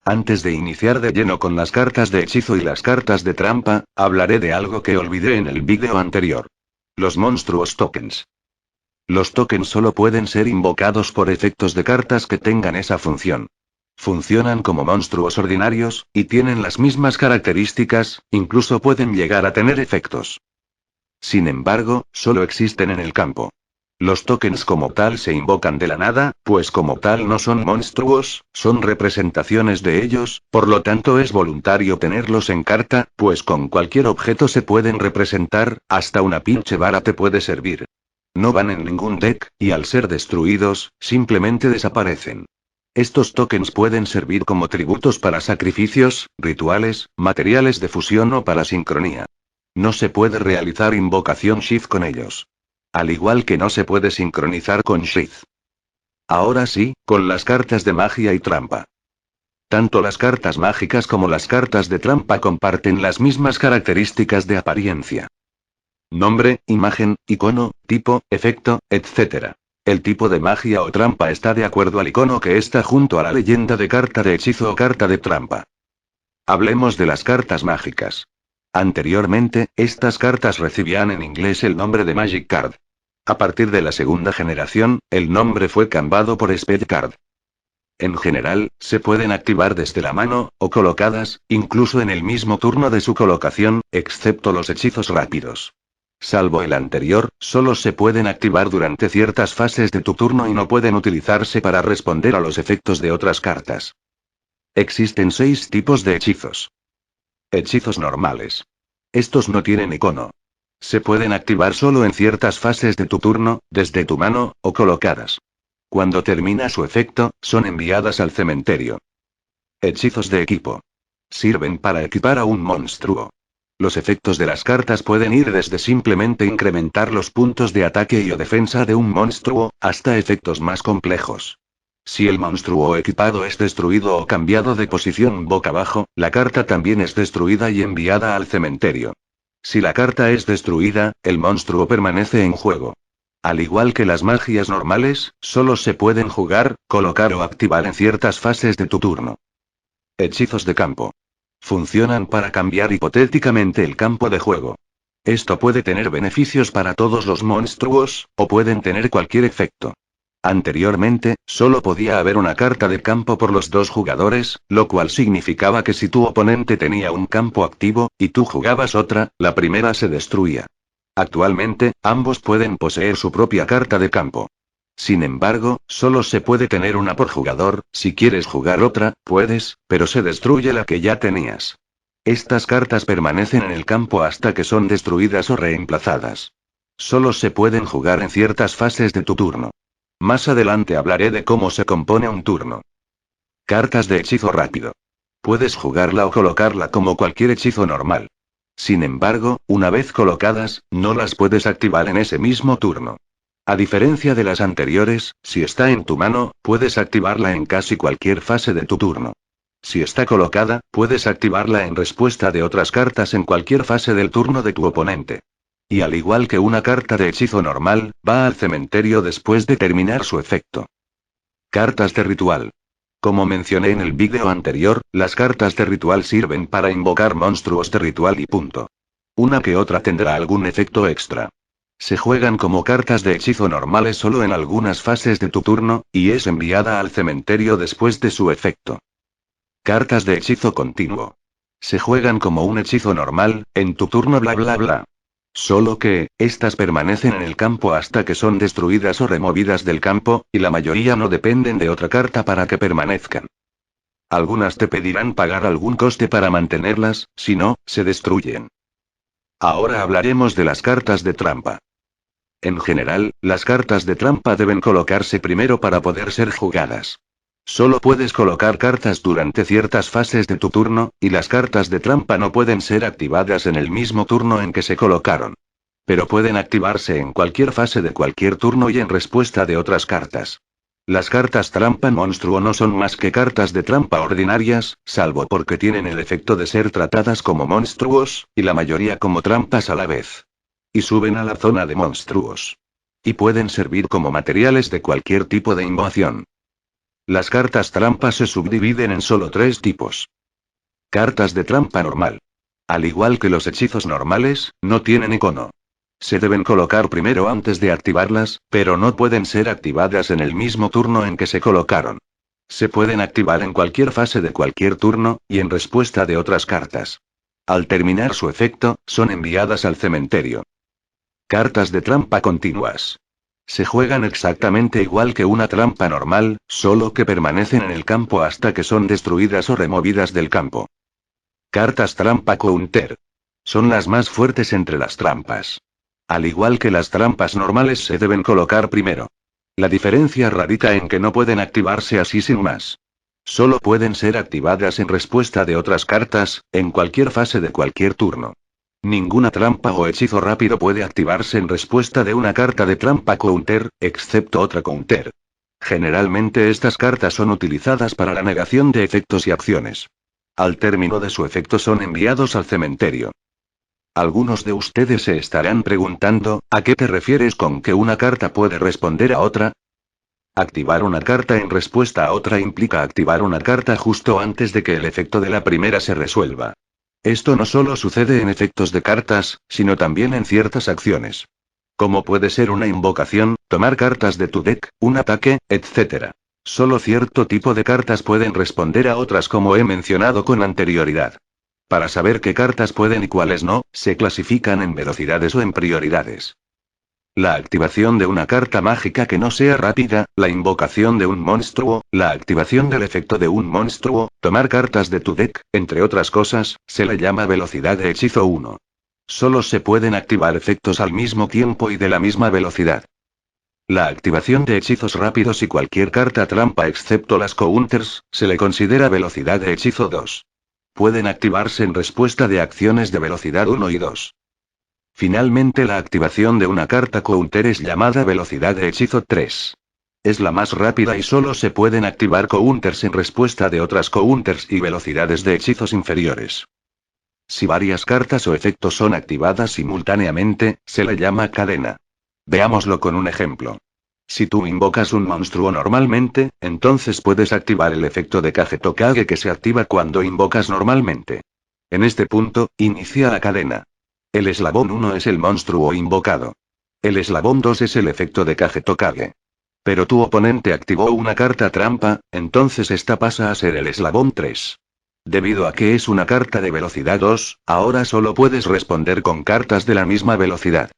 Antes de iniciar de lleno con las cartas de hechizo y las cartas de trampa, hablaré de algo que olvidé en el vídeo anterior. Los monstruos tokens. Los tokens solo pueden ser invocados por efectos de cartas que tengan esa función. Funcionan como monstruos ordinarios, y tienen las mismas características, incluso pueden llegar a tener efectos. Sin embargo, solo existen en el campo. Los tokens como tal se invocan de la nada, pues como tal no son monstruos, son representaciones de ellos, por lo tanto es voluntario tenerlos en carta, pues con cualquier objeto se pueden representar, hasta una pinche vara te puede servir. No van en ningún deck, y al ser destruidos, simplemente desaparecen. Estos tokens pueden servir como tributos para sacrificios, rituales, materiales de fusión o para sincronía. No se puede realizar invocación Shift con ellos. Al igual que no se puede sincronizar con Shift. Ahora sí, con las cartas de magia y trampa. Tanto las cartas mágicas como las cartas de trampa comparten las mismas características de apariencia. Nombre, imagen, icono, tipo, efecto, etc. El tipo de magia o trampa está de acuerdo al icono que está junto a la leyenda de carta de hechizo o carta de trampa. Hablemos de las cartas mágicas. Anteriormente, estas cartas recibían en inglés el nombre de Magic Card. A partir de la segunda generación, el nombre fue cambiado por Spell Card. En general, se pueden activar desde la mano, o colocadas, incluso en el mismo turno de su colocación, excepto los hechizos rápidos. Salvo el anterior, solo se pueden activar durante ciertas fases de tu turno y no pueden utilizarse para responder a los efectos de otras cartas. Existen 6 tipos de hechizos. Hechizos normales. Estos no tienen icono. Se pueden activar solo en ciertas fases de tu turno, desde tu mano, o colocadas. Cuando termina su efecto, son enviadas al cementerio. Hechizos de equipo. Sirven para equipar a un monstruo. Los efectos de las cartas pueden ir desde simplemente incrementar los puntos de ataque y o defensa de un monstruo, hasta efectos más complejos. Si el monstruo equipado es destruido o cambiado de posición boca abajo, la carta también es destruida y enviada al cementerio. Si la carta es destruida, el monstruo permanece en juego. Al igual que las magias normales, solo se pueden jugar, colocar o activar en ciertas fases de tu turno. Hechizos de campo. Funcionan para cambiar hipotéticamente el campo de juego. Esto puede tener beneficios para todos los monstruos, o pueden tener cualquier efecto. Anteriormente, solo podía haber una carta de campo por los 2 jugadores, lo cual significaba que si tu oponente tenía un campo activo, y tú jugabas otra, la primera se destruía. Actualmente, ambos pueden poseer su propia carta de campo. Sin embargo, solo se puede tener una por jugador, si quieres jugar otra, puedes, pero se destruye la que ya tenías. Estas cartas permanecen en el campo hasta que son destruidas o reemplazadas. Solo se pueden jugar en ciertas fases de tu turno. Más adelante hablaré de cómo se compone un turno. Cartas de hechizo rápido. Puedes jugarla o colocarla como cualquier hechizo normal. Sin embargo, una vez colocadas, no las puedes activar en ese mismo turno. A diferencia de las anteriores, si está en tu mano, puedes activarla en casi cualquier fase de tu turno. Si está colocada, puedes activarla en respuesta de otras cartas en cualquier fase del turno de tu oponente. Y al igual que una carta de hechizo normal, va al cementerio después de terminar su efecto. Cartas de ritual. Como mencioné en el vídeo anterior, las cartas de ritual sirven para invocar monstruos de ritual y punto. Una que otra tendrá algún efecto extra. Se juegan como cartas de hechizo normales solo en algunas fases de tu turno, y es enviada al cementerio después de su efecto. Cartas de hechizo continuo. Se juegan como un hechizo normal, en tu turno bla bla bla. Solo que, estas permanecen en el campo hasta que son destruidas o removidas del campo, y la mayoría no dependen de otra carta para que permanezcan. Algunas te pedirán pagar algún coste para mantenerlas, si no, se destruyen. Ahora hablaremos de las cartas de trampa. En general, las cartas de trampa deben colocarse primero para poder ser jugadas. Solo puedes colocar cartas durante ciertas fases de tu turno, y las cartas de trampa no pueden ser activadas en el mismo turno en que se colocaron. Pero pueden activarse en cualquier fase de cualquier turno y en respuesta de otras cartas. Las cartas trampa monstruo no son más que cartas de trampa ordinarias, salvo porque tienen el efecto de ser tratadas como monstruos, y la mayoría como trampas a la vez. Y suben a la zona de monstruos. Y pueden servir como materiales de cualquier tipo de invocación. Las cartas trampa se subdividen en solo 3 tipos. Cartas de trampa normal. Al igual que los hechizos normales, no tienen icono. Se deben colocar primero antes de activarlas, pero no pueden ser activadas en el mismo turno en que se colocaron. Se pueden activar en cualquier fase de cualquier turno, y en respuesta de otras cartas. Al terminar su efecto, son enviadas al cementerio. Cartas de trampa continuas. Se juegan exactamente igual que una trampa normal, solo que permanecen en el campo hasta que son destruidas o removidas del campo. Cartas trampa counter. Son las más fuertes entre las trampas. Al igual que las trampas normales se deben colocar primero. La diferencia radica en que no pueden activarse así sin más. Solo pueden ser activadas en respuesta de otras cartas, en cualquier fase de cualquier turno. Ninguna trampa o hechizo rápido puede activarse en respuesta de una carta de trampa counter, excepto otra counter. Generalmente estas cartas son utilizadas para la negación de efectos y acciones. Al término de su efecto son enviados al cementerio. Algunos de ustedes se estarán preguntando, ¿a qué te refieres con que una carta puede responder a otra? Activar una carta en respuesta a otra implica activar una carta justo antes de que el efecto de la primera se resuelva. Esto no solo sucede en efectos de cartas, sino también en ciertas acciones. Como puede ser una invocación, tomar cartas de tu deck, un ataque, etc. Solo cierto tipo de cartas pueden responder a otras como he mencionado con anterioridad. Para saber qué cartas pueden y cuáles no, se clasifican en velocidades o en prioridades. La activación de una carta mágica que no sea rápida, la invocación de un monstruo, la activación del efecto de un monstruo, tomar cartas de tu deck, entre otras cosas, se le llama velocidad de hechizo 1. Solo se pueden activar efectos al mismo tiempo y de la misma velocidad. La activación de hechizos rápidos y cualquier carta trampa excepto las counters, se le considera velocidad de hechizo 2. Pueden activarse en respuesta de acciones de velocidad 1 y 2. Finalmente la activación de una carta counter es llamada velocidad de hechizo 3. Es la más rápida y solo se pueden activar counters en respuesta de otras counters y velocidades de hechizos inferiores. Si varias cartas o efectos son activadas simultáneamente, se le llama cadena. Veámoslo con un ejemplo. Si tú invocas un monstruo normalmente, entonces puedes activar el efecto de Kage Tokage que se activa cuando invocas normalmente. En este punto, inicia la cadena. El eslabón 1 es el monstruo invocado. El eslabón 2 es el efecto de Kage Tokage. Pero tu oponente activó una carta trampa, entonces esta pasa a ser el eslabón 3. Debido a que es una carta de velocidad 2, ahora solo puedes responder con cartas de la misma velocidad.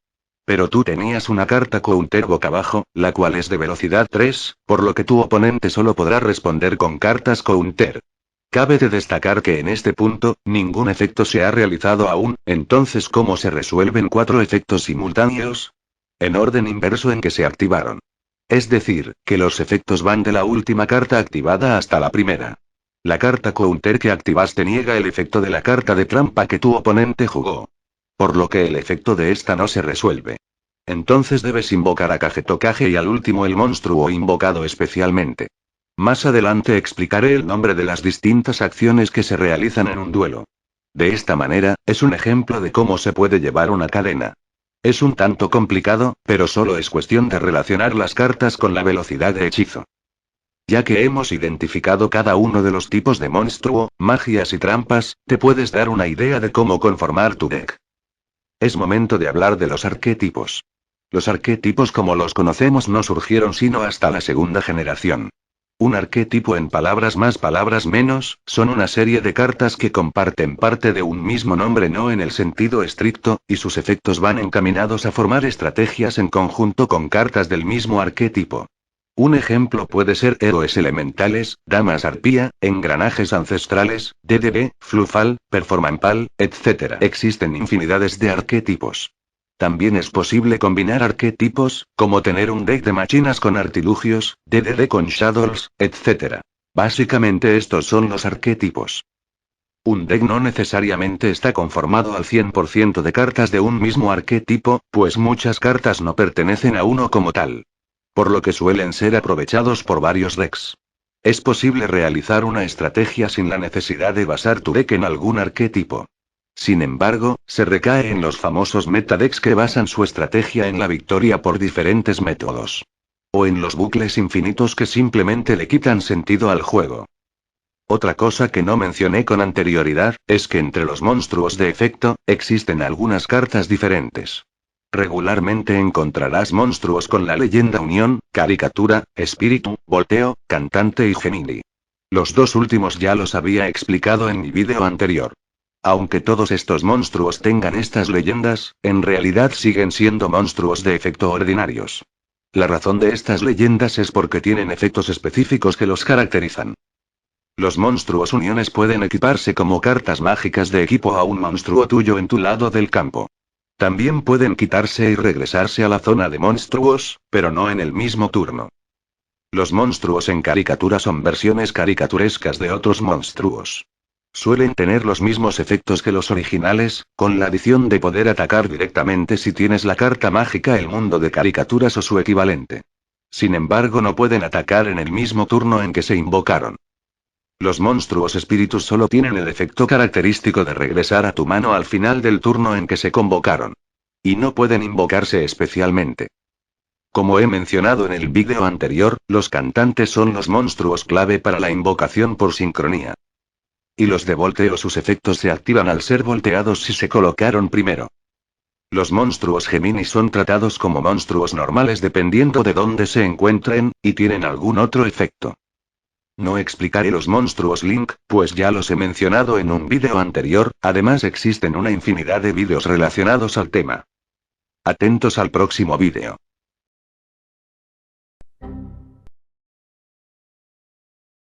Pero tú tenías una carta counter boca abajo, la cual es de velocidad 3, por lo que tu oponente solo podrá responder con cartas counter. Cabe de destacar que en este punto, ningún efecto se ha realizado aún, entonces ¿cómo se resuelven 4 efectos simultáneos? En orden inverso en que se activaron. Es decir, que los efectos van de la última carta activada hasta la primera. La carta counter que activaste niega el efecto de la carta de trampa que tu oponente jugó. Por lo que el efecto de esta no se resuelve. Entonces debes invocar a Kage Tokage y al último el monstruo invocado especialmente. Más adelante explicaré el nombre de las distintas acciones que se realizan en un duelo. De esta manera, es un ejemplo de cómo se puede llevar una cadena. Es un tanto complicado, pero solo es cuestión de relacionar las cartas con la velocidad de hechizo. Ya que hemos identificado cada uno de los tipos de monstruo, magias y trampas, te puedes dar una idea de cómo conformar tu deck. Es momento de hablar de los arquetipos. Los arquetipos como los conocemos no surgieron sino hasta la segunda generación. Un arquetipo en palabras más palabras menos, son una serie de cartas que comparten parte de un mismo nombre no en el sentido estricto, y sus efectos van encaminados a formar estrategias en conjunto con cartas del mismo arquetipo. Un ejemplo puede ser héroes elementales, damas arpía, engranajes ancestrales, DDB, Flufal, Performanpal, etc. Existen infinidades de arquetipos. También es posible combinar arquetipos, como tener un deck de machinas con artilugios, DDD con shadows, etc. Básicamente estos son los arquetipos. Un deck no necesariamente está conformado al 100% de cartas de un mismo arquetipo, pues muchas cartas no pertenecen a uno como tal. Por lo que suelen ser aprovechados por varios decks. Es posible realizar una estrategia sin la necesidad de basar tu deck en algún arquetipo. Sin embargo, se recae en los famosos metadecks que basan su estrategia en la victoria por diferentes métodos. O en los bucles infinitos que simplemente le quitan sentido al juego. Otra cosa que no mencioné con anterioridad, es que entre los monstruos de efecto, existen algunas cartas diferentes. Regularmente encontrarás monstruos con la leyenda Unión, Caricatura, Espíritu, Volteo, Cantante y Gemini. Los dos últimos ya los había explicado en mi vídeo anterior. Aunque todos estos monstruos tengan estas leyendas, en realidad siguen siendo monstruos de efecto ordinarios. La razón de estas leyendas es porque tienen efectos específicos que los caracterizan. Los monstruos uniones pueden equiparse como cartas mágicas de equipo a un monstruo tuyo en tu lado del campo. También pueden quitarse y regresarse a la zona de monstruos, pero no en el mismo turno. Los monstruos en caricatura son versiones caricaturescas de otros monstruos. Suelen tener los mismos efectos que los originales, con la adición de poder atacar directamente si tienes la carta mágica El Mundo de Caricaturas o su equivalente. Sin embargo, no pueden atacar en el mismo turno en que se invocaron. Los monstruos espíritus solo tienen el efecto característico de regresar a tu mano al final del turno en que se convocaron. Y no pueden invocarse especialmente. Como he mencionado en el vídeo anterior, los cantantes son los monstruos clave para la invocación por sincronía. Y los de volteo, sus efectos se activan al ser volteados si se colocaron primero. Los monstruos Gemini son tratados como monstruos normales dependiendo de dónde se encuentren, y tienen algún otro efecto. No explicaré los monstruos Link, pues ya los he mencionado en un vídeo anterior, además existen una infinidad de vídeos relacionados al tema. Atentos al próximo vídeo.